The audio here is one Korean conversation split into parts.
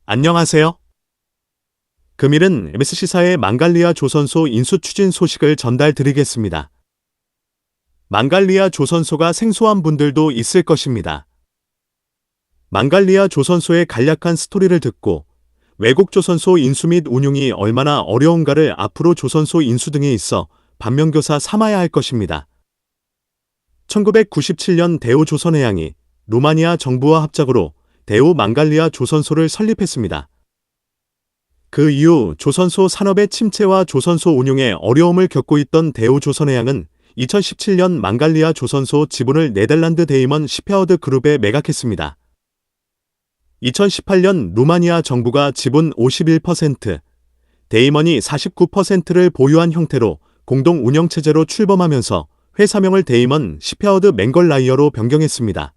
안녕하세요. 금일은 MSC사의 망갈리아 조선소 인수 추진 소식을 전달드리겠습니다. 망갈리아 조선소가 생소한 분들도 있을 것입니다. 망갈리아 조선소의 간략한 스토리를 듣고 외국 조선소 인수 및 운용이 얼마나 어려운가를 앞으로 조선소 인수 등에 있어 반면교사 삼아야 할 것입니다. 1997년 대우조선해양이 루마니아 정부와 합작으로 대우 망갈리아 조선소를 설립했습니다. 그 이후 조선소 산업의 침체와 조선소 운용에 어려움을 겪고 있던 대우조선해양은 2017년 망갈리아 조선소 지분을 네덜란드 데이먼 시페어드 그룹에 매각했습니다. 2018년 루마니아 정부가 지분 51%, 데이먼이 49%를 보유한 형태로 공동 운영체제로 출범하면서 회사명을 데이먼 시페어드 맹걸라이어로 변경했습니다.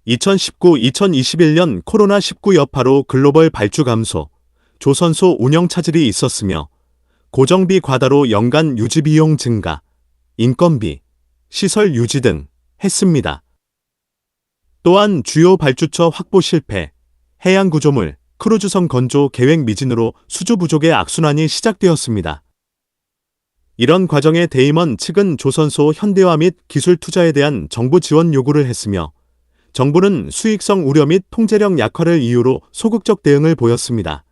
2019-2021년 코로나19 여파로 글로벌 발주 감소, 조선소 운영 차질이 있었으며 고정비 과다로 연간 유지비용 증가, 인건비, 시설 유지 등 했습니다. 또한 주요 발주처 확보 실패, 해양 구조물, 크루즈선 건조 계획 미진으로 수주 부족의 악순환이 시작되었습니다. 이런 과정에 데이먼 측은 조선소 현대화 및 기술 투자에 대한 정부 지원 요구를 했으며 정부는 수익성 우려 및 통제력 약화를 이유로 소극적 대응을 보였습니다.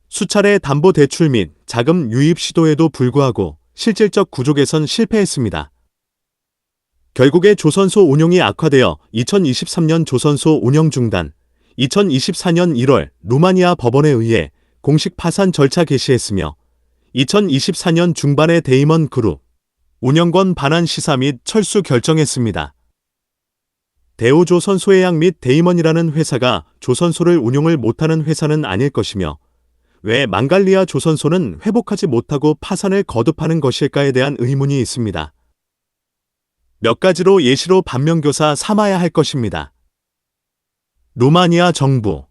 수차례 담보대출 및 자금 유입 시도에도 불구하고 실질적 구조 개선 실패했습니다. 결국에 조선소 운용이 악화되어 2023년 조선소 운영 중단, 2024년 1월 루마니아 법원에 의해 공식 파산 절차 개시했으며 2024년 중반에 데이먼 그룹, 운영권 반환 시사 및 철수 결정했습니다. 대우조선소해양 및 데이먼이라는 회사가 조선소를 운용을 못하는 회사는 아닐 것이며 왜 망갈리아 조선소는 회복하지 못하고 파산을 거듭하는 것일까에 대한 의문이 있습니다. 몇 가지로 예시로 반면교사 삼아야 할 것입니다. 루마니아 정부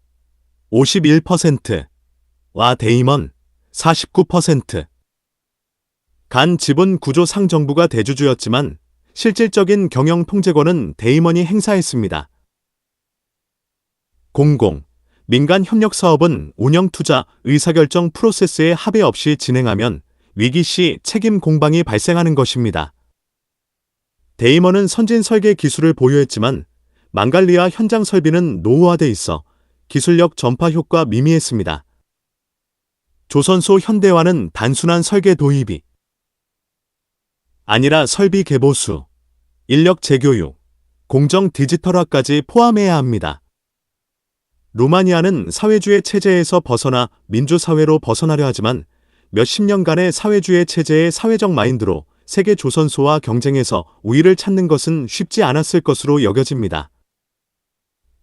51%와 데이먼 49%. 간 지분 구조 상 정부가 대주주였지만 실질적인 경영 통제권은 데이먼이 행사했습니다. 공공, 민간 협력 사업은 운영 투자, 의사결정 프로세스에 합의 없이 진행하면 위기 시 책임 공방이 발생하는 것입니다. 데이먼은 선진 설계 기술을 보유했지만 망갈리아 현장 설비는 노후화돼 있어 기술력 전파 효과 미미했습니다. 조선소 현대화는 단순한 설계 도입이 아니라 설비 개보수, 인력 재교육, 공정 디지털화까지 포함해야 합니다. 루마니아는 사회주의 체제에서 벗어나 민주사회로 벗어나려 하지만 몇십 년간의 사회주의 체제의 사회적 마인드로 세계 조선소와 경쟁에서 우위를 찾는 것은 쉽지 않았을 것으로 여겨집니다.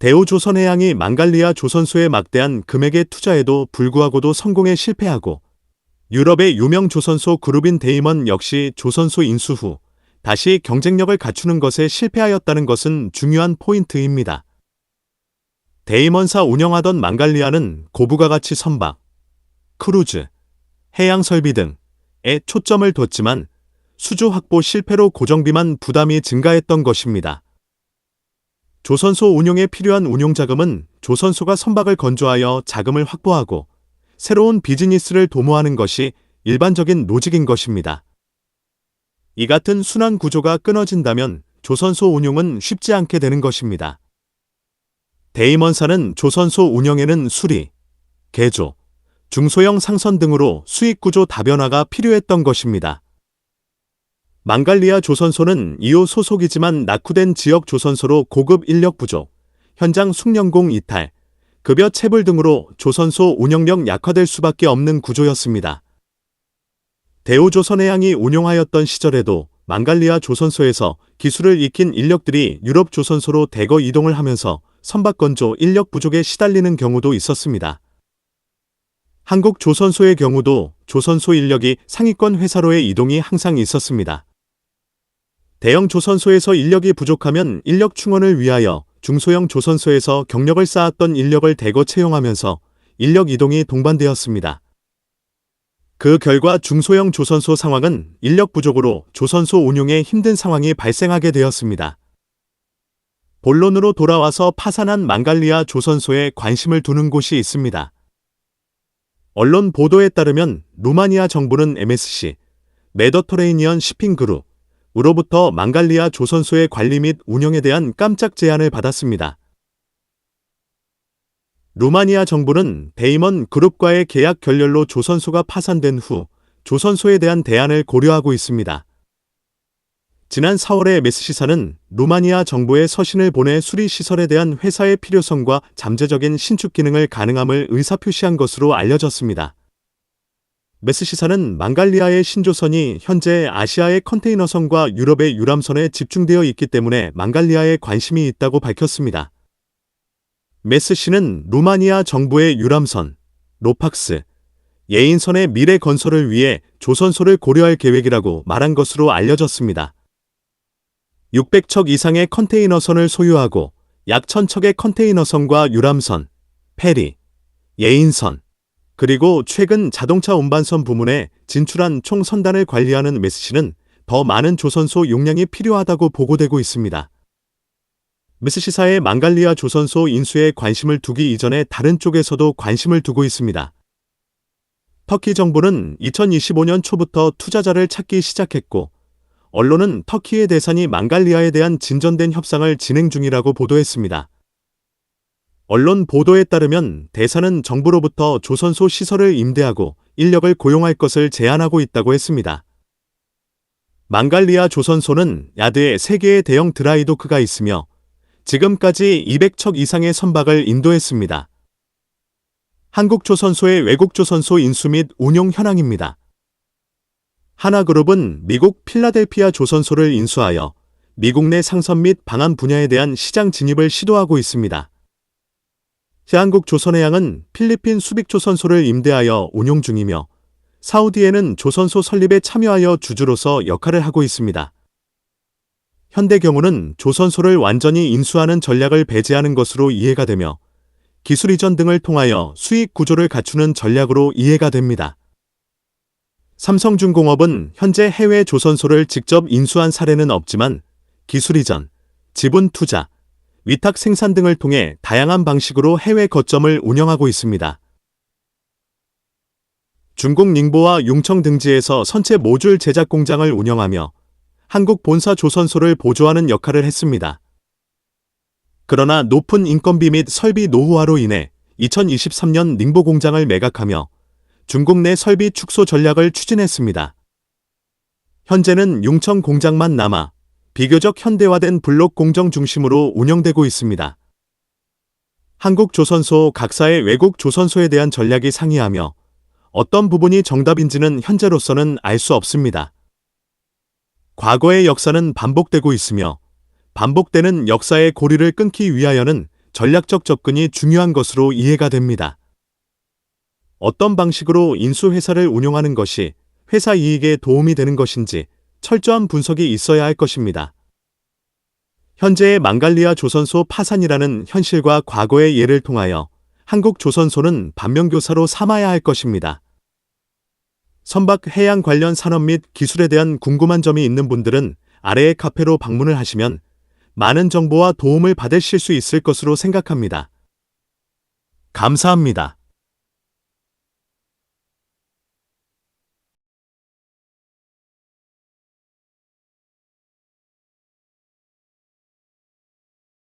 대우조선해양이 망갈리아 조선소에 막대한 금액의 투자에도 불구하고도 성공에 실패하고 유럽의 유명 조선소 그룹인 데이먼 역시 조선소 인수 후 다시 경쟁력을 갖추는 것에 실패하였다는 것은 중요한 포인트입니다. 데이먼사 운영하던 망갈리아는 고부가 가치 선박, 크루즈, 해양 설비 등에 초점을 뒀지만 수주 확보 실패로 고정비만 부담이 증가했던 것입니다. 조선소 운용에 필요한 운용자금은 조선소가 선박을 건조하여 자금을 확보하고 새로운 비즈니스를 도모하는 것이 일반적인 로직인 것입니다. 이 같은 순환 구조가 끊어진다면 조선소 운용은 쉽지 않게 되는 것입니다. 데이먼사는 조선소 운영에는 수리, 개조, 중소형 상선 등으로 수익구조 다변화가 필요했던 것입니다. 망갈리아 조선소는 2호 소속이지만 낙후된 지역 조선소로 고급 인력 부족, 현장 숙련공 이탈, 급여 체불 등으로 조선소 운영력 약화될 수밖에 없는 구조였습니다. 대우조선해양이 운용하였던 시절에도 망갈리아 조선소에서 기술을 익힌 인력들이 유럽 조선소로 대거 이동을 하면서 선박 건조 인력 부족에 시달리는 경우도 있었습니다. 한국 조선소의 경우도 조선소 인력이 상위권 회사로의 이동이 항상 있었습니다. 대형 조선소에서 인력이 부족하면 인력 충원을 위하여 중소형 조선소에서 경력을 쌓았던 인력을 대거 채용하면서 인력 이동이 동반되었습니다. 그 결과 중소형 조선소 상황은 인력 부족으로 조선소 운용에 힘든 상황이 발생하게 되었습니다. 본론으로 돌아와서 파산한 망갈리아 조선소에 관심을 두는 곳이 있습니다. 언론 보도에 따르면 루마니아 정부는 MSC, 메더터레이니언 시핑그룹으로부터 망갈리아 조선소의 관리 및 운영에 대한 깜짝 제안을 받았습니다. 루마니아 정부는 데이먼 그룹과의 계약 결렬로 조선소가 파산된 후 조선소에 대한 대안을 고려하고 있습니다. 지난 4월에 메스시사는 루마니아 정부에 서신을 보내 수리시설에 대한 회사의 필요성과 잠재적인 신축 기능을 가능함을 의사표시한 것으로 알려졌습니다. 메스시사는 망갈리아의 신조선이 현재 아시아의 컨테이너선과 유럽의 유람선에 집중되어 있기 때문에 망갈리아에 관심이 있다고 밝혔습니다. 메스시는 루마니아 정부의 유람선, 로팍스, 예인선의 미래 건설을 위해 조선소를 고려할 계획이라고 말한 것으로 알려졌습니다. 600척 이상의 컨테이너선을 소유하고 약 1000척의 컨테이너선과 유람선, 페리, 예인선, 그리고 최근 자동차 운반선 부문에 진출한 총 선단을 관리하는 메스시는 더 많은 조선소 용량이 필요하다고 보고되고 있습니다. 메스시사의 망갈리아 조선소 인수에 관심을 두기 이전에 다른 쪽에서도 관심을 두고 있습니다. 터키 정부는 2025년 초부터 투자자를 찾기 시작했고, 언론은 터키의 대산이 망갈리아에 대한 진전된 협상을 진행 중이라고 보도했습니다. 언론 보도에 따르면 대산은 정부로부터 조선소 시설을 임대하고 인력을 고용할 것을 제안하고 있다고 했습니다. 망갈리아 조선소는 야드에 3개의 대형 드라이도크가 있으며 지금까지 200척 이상의 선박을 인도했습니다. 한국조선소의 외국조선소 인수 및 운용 현황입니다. 하나그룹은 미국 필라델피아 조선소를 인수하여 미국 내 상선 및 방한 분야에 대한 시장 진입을 시도하고 있습니다. 한국조선해양은 필리핀 수빅조선소를 임대하여 운용 중이며 사우디에는 조선소 설립에 참여하여 주주로서 역할을 하고 있습니다. 현대경우는 조선소를 완전히 인수하는 전략을 배제하는 것으로 이해가 되며 기술 이전 등을 통하여 수익 구조를 갖추는 전략으로 이해가 됩니다. 삼성중공업은 현재 해외 조선소를 직접 인수한 사례는 없지만 기술 이전, 지분 투자, 위탁 생산 등을 통해 다양한 방식으로 해외 거점을 운영하고 있습니다. 중국 닝보와 융청 등지에서 선체 모듈 제작 공장을 운영하며 한국 본사 조선소를 보조하는 역할을 했습니다. 그러나 높은 인건비 및 설비 노후화로 인해 2023년 닝보 공장을 매각하며 중국 내 설비 축소 전략을 추진했습니다. 현재는 융청 공장만 남아 비교적 현대화된 블록 공정 중심으로 운영되고 있습니다. 한국조선소 각사의 외국 조선소에 대한 전략이 상이하며 어떤 부분이 정답인지는 현재로서는 알 수 없습니다. 과거의 역사는 반복되고 있으며 반복되는 역사의 고리를 끊기 위하여는 전략적 접근이 중요한 것으로 이해가 됩니다. 어떤 방식으로 인수회사를 운용하는 것이 회사 이익에 도움이 되는 것인지 철저한 분석이 있어야 할 것입니다. 현재의 망갈리아 조선소 파산이라는 현실과 과거의 예를 통하여 한국 조선소는 반면교사로 삼아야 할 것입니다. 선박 해양 관련 산업 및 기술에 대한 궁금한 점이 있는 분들은 아래의 카페로 방문을 하시면 많은 정보와 도움을 받으실 수 있을 것으로 생각합니다. 감사합니다.